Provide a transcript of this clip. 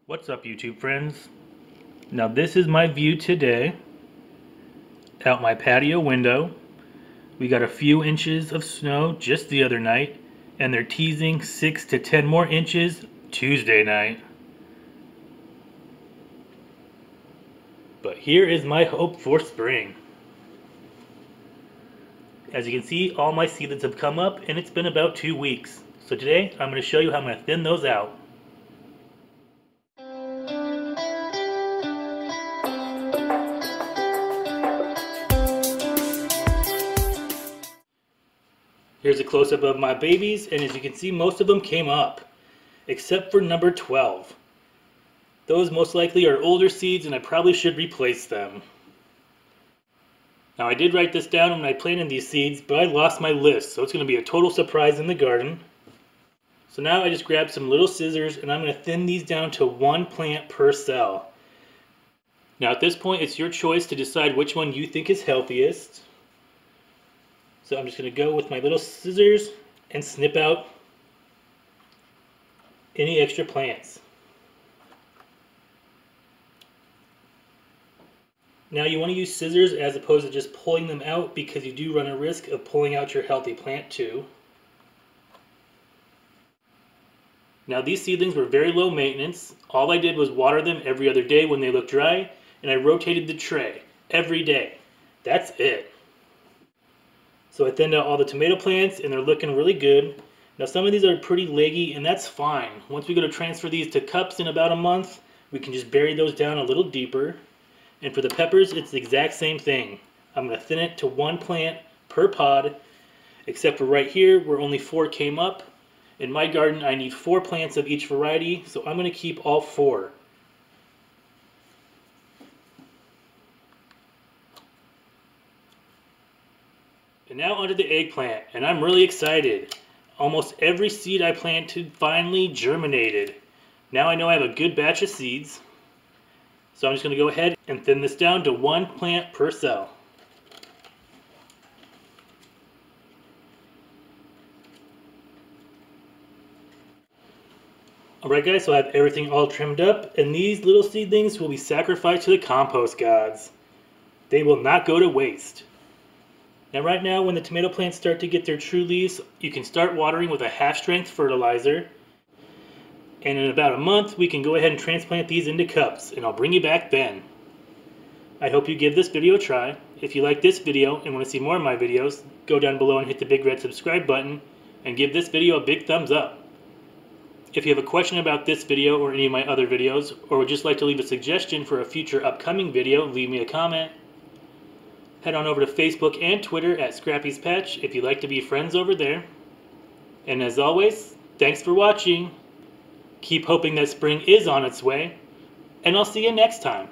What's up, YouTube friends? Now this is my view today out my patio window. We got a few inches of snow just the other night, and they're teasing 6 to 10 more inches Tuesday night. But here is my hope for spring. As you can see, all my seedlings have come up, and it's been about 2 weeks. So today I'm going to show you how I'm going to thin those out. Here's a close-up of my babies, and as you can see, most of them came up, except for number 12. Those most likely are older seeds, and I probably should replace them. Now I did write this down when I planted these seeds, but I lost my list, so it's going to be a total surprise in the garden. So now I just grabbed some little scissors, and I'm going to thin these down to 1 plant per cell. Now at this point, it's your choice to decide which one you think is healthiest. So I'm just going to go with my little scissors and snip out any extra plants. Now you want to use scissors as opposed to just pulling them out, because you do run a risk of pulling out your healthy plant too. Now these seedlings were very low maintenance. All I did was water them every other day when they looked dry, and I rotated the tray every day. That's it. So I thinned out all the tomato plants, and they're looking really good. Now some of these are pretty leggy, and that's fine. Once we go to transfer these to cups in about a month, we can just bury those down a little deeper. And for the peppers, it's the exact same thing. I'm going to thin it to 1 plant per pod, except for right here where only 4 came up. In my garden, I need 4 plants of each variety, so I'm going to keep all 4. And now onto the eggplant, and I'm really excited. Almost every seed I planted finally germinated. Now I know I have a good batch of seeds. So I'm just going to go ahead and thin this down to 1 plant per cell. Alright guys, so I have everything all trimmed up, and these little seedlings will be sacrificed to the compost gods. They will not go to waste. Now right now, when the tomato plants start to get their true leaves, you can start watering with a half-strength fertilizer. And in about a month, we can go ahead and transplant these into cups, and I'll bring you back then. I hope you give this video a try. If you like this video and want to see more of my videos, go down below and hit the big red subscribe button, and give this video a big thumbs up. If you have a question about this video or any of my other videos, or would just like to leave a suggestion for a future upcoming video, leave me a comment. Head on over to Facebook and Twitter at Scrappy's Patch if you'd like to be friends over there. And as always, thanks for watching. Keep hoping that spring is on its way, and I'll see you next time.